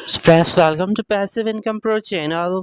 Friends, welcome to passive income pro channel.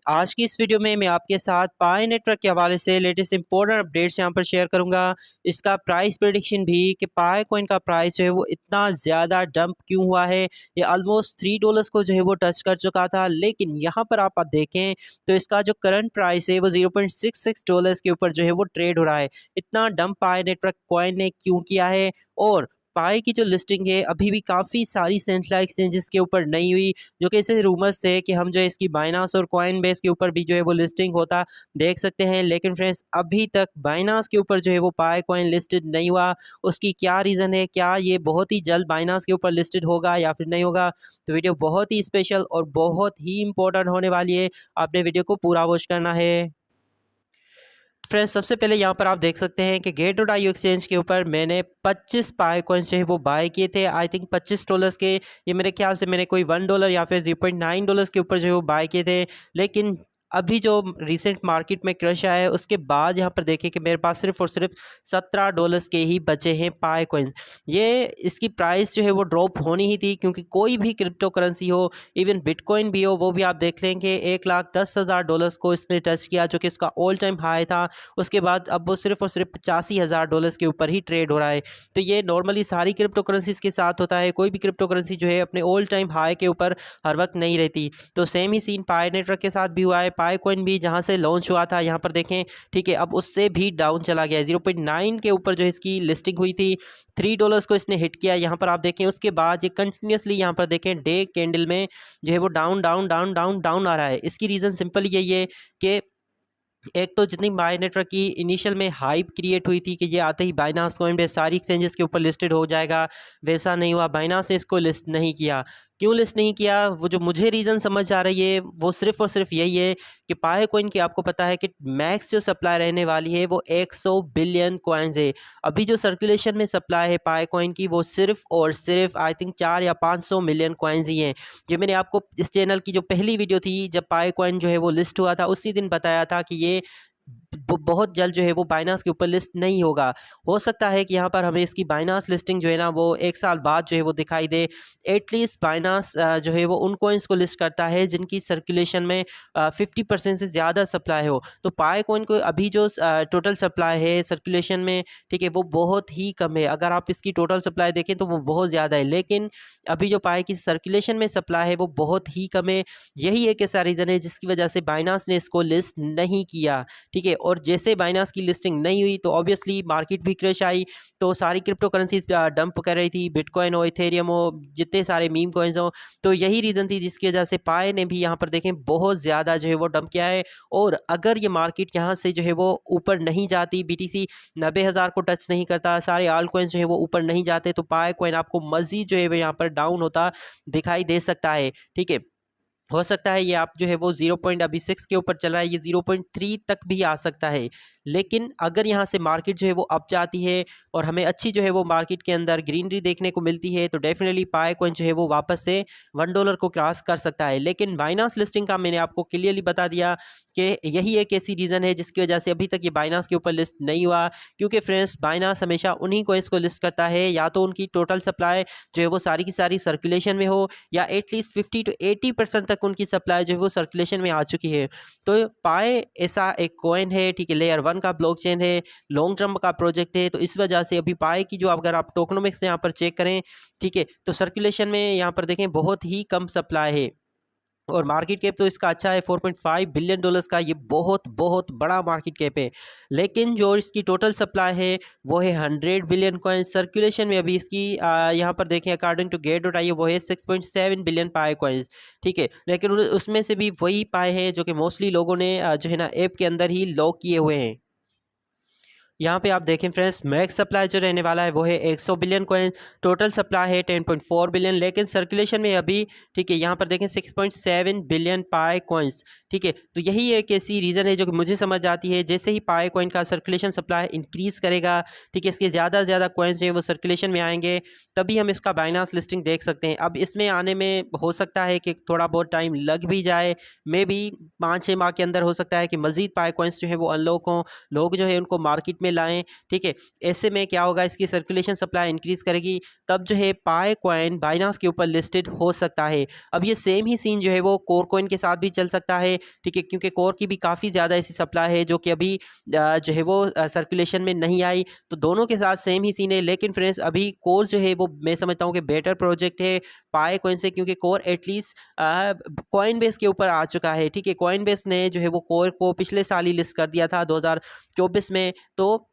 आज की इस वीडियो में मैं आपके साथ पाई नेटवर्क के हवाले से लेटेस्ट इंपॉर्टेंट अपडेट्स यहाँ पर शेयर करूँगा। इसका प्राइस प्रेडिक्शन भी कि पाई कॉइन का प्राइस जो है वो इतना ज़्यादा डंप क्यों हुआ है। ये ऑलमोस्ट $3 को जो है वो टच कर चुका था, लेकिन यहाँ पर आप देखें तो इसका जो करंट प्राइस है वो $0.66 के ऊपर जो है वो ट्रेड हो रहा है। इतना डंप पाई नेटवर्क कॉइन ने क्यों किया है? और पाई की जो लिस्टिंग है अभी भी काफ़ी सारी सेंट्रल एक्सचेंजेस के ऊपर नहीं हुई, जो कि ऐसे रूमर्स थे कि हम जो है इसकी बाइनास और कॉइन बेस के ऊपर भी जो है वो लिस्टिंग होता देख सकते हैं। लेकिन फ्रेंड्स, अभी तक बाइनास के ऊपर जो है वो पाई कॉइन लिस्टेड नहीं हुआ। उसकी क्या रीज़न है? क्या ये बहुत ही जल्द बाइनास के ऊपर लिस्टेड होगा या फिर नहीं होगा? तो वीडियो बहुत ही स्पेशल और बहुत ही इंपॉर्टेंट होने वाली है। आपने वीडियो को पूरा वॉच करना है। फ्रेंड्स, सबसे पहले यहाँ पर आप देख सकते हैं कि गेट.io एक्सचेंज के ऊपर मैंने 25 पाई कॉइन्स जो है वो बाय किए थे। आई थिंक $25 के। ये मेरे ख्याल से मैंने कोई $1 या फिर $0.9 के ऊपर जो है वो बाय किए थे। लेकिन अभी जो रिसेंट मार्केट में क्रश आया है उसके बाद यहाँ पर देखें कि मेरे पास सिर्फ और सिर्फ $17 के ही बचे हैं पाई कॉइन्स। ये इसकी प्राइस जो है वो ड्रॉप होनी ही थी, क्योंकि कोई भी क्रिप्टो करेंसी हो, इवन बिटकॉइन भी हो, वो भी आप देख लें कि $1,10,000 को इसने टच किया, जो कि इसका ऑल टाइम हाई था। उसके बाद अब वो सिर्फ और सिर्फ $85,000 के ऊपर ही ट्रेड हो रहा है। तो ये नॉर्मली सारी क्रिप्टो करेंसीज के साथ होता है। कोई भी क्रिप्टो करेंसी जो है अपने ऑल टाइम हाई के ऊपर हर वक्त नहीं रहती। तो सेम ही सीन पाई नेटवर्क के साथ भी हुआ है। पाई कॉइन भी जहाँ से लॉन्च हुआ था, यहाँ पर देखें, ठीक है, अब उससे भी डाउन चला गया है। 0.9 के ऊपर जो इसकी लिस्टिंग हुई थी, $3 को इसने हिट किया। यहाँ पर आप देखें उसके बाद ये कंटिन्यूसली यहाँ पर देखें डे कैंडल में जो है वो down down down down down आ रहा है। इसकी रीज़न सिंपल यही है कि एक तो जितनी बाय नेटवर्क की इनिशियल में हाइप क्रिएट हुई थी कि ये आते ही बाइनांस कॉइन पे सारी एक्सचेंजेस के ऊपर लिस्टेड हो जाएगा, वैसा नहीं हुआ। बाइनांस ने इसको लिस्ट नहीं किया। क्यों लिस्ट नहीं किया? वो जो मुझे रीज़न समझ आ रही है वो सिर्फ और सिर्फ यही है कि पाई कॉइन की आपको पता है कि मैक्स जो सप्लाई रहने वाली है वो 100 बिलियन कॉइन्स है। अभी जो सर्कुलेशन में सप्लाई है पाई कॉइन की वो सिर्फ और सिर्फ आई थिंक 4 या 500 मिलियन कॉइन्स ही हैं। ये मैंने आपको इस चैनल की जो पहली वीडियो थी जब पाई कॉइन जो है वो लिस्ट हुआ था उसी दिन बताया था कि ये बहुत जल्द जो है वो बाइनांस के ऊपर लिस्ट नहीं होगा। हो सकता है कि यहाँ पर हमें इसकी बाइनांस लिस्टिंग जो है ना वो 1 साल बाद जो है वो दिखाई दे। एटलीस्ट बाइनांस जो है वो उन कॉइन्स को लिस्ट करता है जिनकी सर्कुलेशन में 50% से ज़्यादा सप्लाई हो। तो पाई कॉइन को अभी जो टोटल सप्लाई है सर्कुलेशन में, ठीक है, वो बहुत ही कम है। अगर आप इसकी टोटल सप्लाई देखें तो वो बहुत ज़्यादा है, लेकिन अभी जो पाई की सर्कुलेशन में सप्लाई है वो बहुत ही कम है। यही एक ऐसा रीज़न है जिसकी वजह से बाइनांस ने इसको लिस्ट नहीं किया। ठीक है, और जैसे बाइनांस की लिस्टिंग नहीं हुई तो ऑब्वियसली मार्केट भी क्रैश आई। तो सारी क्रिप्टो करेंसीज डंप कर रही थी, बिटकॉइन हो, इथेरियम हो, जितने सारे मीम कॉइन्स हो। तो यही रीज़न थी जिसकी वजह से पाई ने भी यहाँ पर देखें बहुत ज़्यादा जो है वो डंप किया है। और अगर ये मार्केट यहाँ से जो है वो ऊपर नहीं जाती, BTC 90,000 को टच नहीं करता, सारे आल कॉइन्स जो है वो ऊपर नहीं जाते, तो पाई कॉइन आपको मज़ीद जो है वो यहाँ पर डाउन होता दिखाई दे सकता है। ठीक है, हो सकता है ये आप जो है वो 0.6 के ऊपर चल रहा है, ये 0.3 तक भी आ सकता है। लेकिन अगर यहाँ से मार्केट जो है वो अप जाती है और हमें अच्छी जो है वो मार्केट के अंदर ग्रीनरी देखने को मिलती है, तो डेफिनेटली पाई कॉइन जो है वो वापस से $1 को क्रॉस कर सकता है। लेकिन बाइनांस लिस्टिंग का मैंने आपको क्लियरली बता दिया कि यही एक ऐसी रीज़न है जिसकी वजह से अभी तक ये बाइनांस के ऊपर लिस्ट नहीं हुआ। क्योंकि फ्रेंड्स, बाइनांस हमेशा उन्हीं कॉइन्स को लिस्ट करता है या तो उनकी टोटल सप्लाई जो है वो सारी की सारी सर्कुलेशन में हो, या एटलीस्ट 50 to 80% तक उनकी सप्लाई जो है वो सर्कुलेशन में आ चुकी है। तो पाई ऐसा एक कॉइन है, ठीक है, लेयर 1 का ब्लॉकचेन है, लॉन्ग टर्म का प्रोजेक्ट है। तो इस वजह से अभी पाई की जो अगर आप टोकनोमिक्स यहाँ पर चेक करें, ठीक है, तो सर्कुलेशन में यहाँ पर देखें बहुत ही कम सप्लाई है। और मार्केट कैप तो इसका अच्छा है, $4.5 बिलियन का। ये बहुत बहुत बड़ा मार्केट कैप है। लेकिन जो इसकी टोटल सप्लाई है वो है 100 बिलियन कॉइन। सर्कुलेशन में अभी इसकी यहाँ पर देखें अकॉर्डिंग टू गेट.io वो है 6.7 बिलियन पाई कॉइन्स। ठीक है, लेकिन उसमें से भी वही पाए हैं जो कि मोस्टली लोगों ने जो है ना ऐप के अंदर ही लॉक किए हुए हैं। यहाँ पे आप देखें फ्रेंड्स, मैक्स सप्लाई जो रहने वाला है वो है 100 बिलियन कॉइन। टोटल सप्लाई है 10.4 बिलियन, लेकिन सर्कुलेशन में अभी, ठीक है, यहाँ पर देखें 6.7 बिलियन पाई कॉइन्स। ठीक है, तो यही एक ऐसी रीज़न है जो कि मुझे समझ आती है। जैसे ही पाई कॉइन का सर्कुलेशन सप्लाई इंक्रीज़ करेगा, ठीक है, इसके ज़्यादा से ज़्यादा कॉइन्स जो है वो सर्कुलेशन में आएंगे, तभी हम इसका बाइनांस लिस्टिंग देख सकते हैं। अब इसमें आने में हो सकता है कि थोड़ा बहुत टाइम लग भी जाए, मे बी 5-6 माह के अंदर हो सकता है कि मज़ीद पाई कॉइन्स जो है वो अनलॉक हों, लोग जो है उनको मार्केट में में लाएं, ठीक है। ऐसे में क्या होगा, इसकी सर्कुलेशन सप्लाई इंक्रीज करेगी, तब जो है पाई कॉइन बाइनांस के ऊपर लिस्टेड हो सकता है। अब ये सेम ही सीन जो है वो कोर कॉइन के साथ भी चल सकता है, ठीक है, क्योंकि कोर की भी काफ़ी ज़्यादा ऐसी सप्लाई है जो कि अभी जो है वो सर्कुलेशन में नहीं आई, तो दोनों के साथ सेम ही सीन है। लेकिन फ्रेंड्स अभी कोर जो है वो मैं समझता हूँ कि बेटर प्रोजेक्ट है पाई कॉइन से, क्योंकि कोर एटलीस्ट कॉइन बेस के ऊपर आ चुका है, ठीक है। कॉइन बेस ने जो है वो कोर को पिछले साल ही लिस्ट कर दिया था 2024 में, तो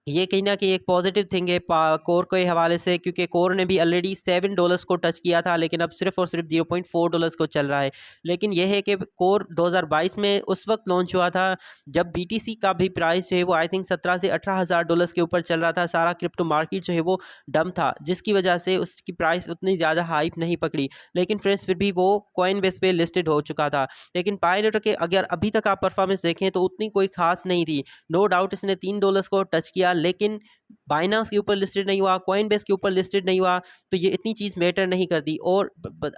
ये कहीं ना कहीं एक पॉजिटिव थिंग है कोर के हवाले से, क्योंकि कोर ने भी ऑलरेडी $7 को टच किया था, लेकिन अब सिर्फ और सिर्फ $0.4 को चल रहा है। लेकिन यह है कि कोर 2022 में उस वक्त लॉन्च हुआ था जब BTC का भी प्राइस जो है वो आई थिंक 17 से 18 हज़ार डॉलर्स के ऊपर चल रहा था। सारा क्रिप्टो मार्केट जो है वो डम था, जिसकी वजह से उसकी प्राइस उतनी ज़्यादा हाइप नहीं पकड़ी। लेकिन फ्रेंड्स फिर भी वो कॉइन बेस पे लिस्टेड हो चुका था। लेकिन पाई नेटवर्क के अगर अभी तक आप परफॉर्मेंस देखें तो उतनी कोई खास नहीं थी। नो डाउट इसने $3 को टच किया, लेकिन बाइनांस के ऊपर लिस्टेड नहीं हुआ, कॉइन बेस के ऊपर लिस्टेड नहीं हुआ, तो ये इतनी चीज़ मैटर नहीं करती। और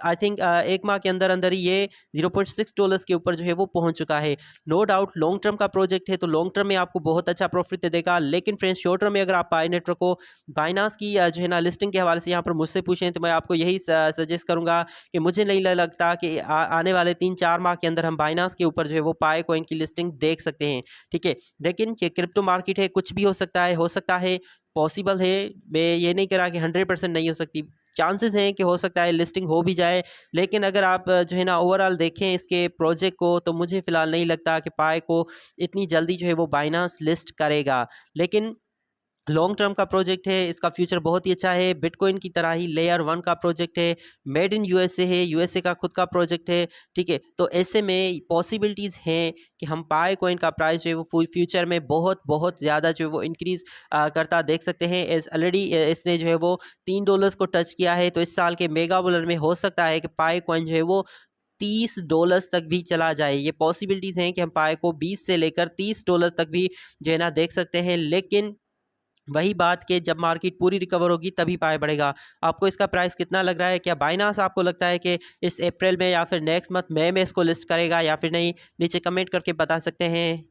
आई थिंक एक माह के अंदर अंदर ही ये $0.6 के ऊपर जो है वो पहुंच चुका है। नो डाउट लॉन्ग टर्म का प्रोजेक्ट है, तो लॉन्ग टर्म में आपको बहुत अच्छा प्रॉफिट देगा। लेकिन फ्रेंड्स शॉर्ट टर्म में अगर आप पाई नेटवर्क को बाइनांस की जो है ना लिस्टिंग के हवाले से यहाँ पर मुझसे पूछें, तो मैं आपको यही सजेस्ट करूँगा कि मुझे नहीं लगता कि आने वाले 3-4 माह के अंदर हम बाइनांस के ऊपर जो है वो पाई कॉइन की लिस्टिंग देख सकते हैं, ठीक है। लेकिन ये क्रिप्टो मार्केट है, कुछ भी हो सकता है, पॉसिबल है। मैं ये नहीं कह रहा कि 100% नहीं हो सकती, चांसेस हैं कि हो सकता है लिस्टिंग हो भी जाए। लेकिन अगर आप जो है ना ओवरऑल देखें इसके प्रोजेक्ट को, तो मुझे फ़िलहाल नहीं लगता कि पाई को इतनी जल्दी जो है वो बाइनांस लिस्ट करेगा। लेकिन लॉन्ग टर्म का प्रोजेक्ट है, इसका फ्यूचर बहुत ही अच्छा है। बिटकॉइन की तरह ही लेयर 1 का प्रोजेक्ट है, मेड इन यूएसए है, यूएसए का खुद का प्रोजेक्ट है, ठीक है। तो ऐसे में पॉसिबिलिटीज़ हैं कि हम पाई कॉइन का प्राइस जो है वो फ्यूचर में बहुत बहुत ज़्यादा जो है वो इंक्रीज़ करता देख सकते हैं। एज ऑलरेडी इसने जो है वो $3 को टच किया है, तो इस साल के मेगा बुलर में हो सकता है कि पाई कॉइन जो है वो $30 तक भी चला जाए। ये पॉसिबिलिटीज़ हैं कि हम पाई को 20 से लेकर $30 तक भी जो है ना देख सकते हैं। लेकिन वही बात कि जब मार्केट पूरी रिकवर होगी तभी पाई बढ़ेगा। आपको इसका प्राइस कितना लग रहा है? क्या बाइनांस आपको लगता है कि इस अप्रैल में या फिर नेक्स्ट मंथ मई में इसको लिस्ट करेगा या फिर नहीं? नीचे कमेंट करके बता सकते हैं।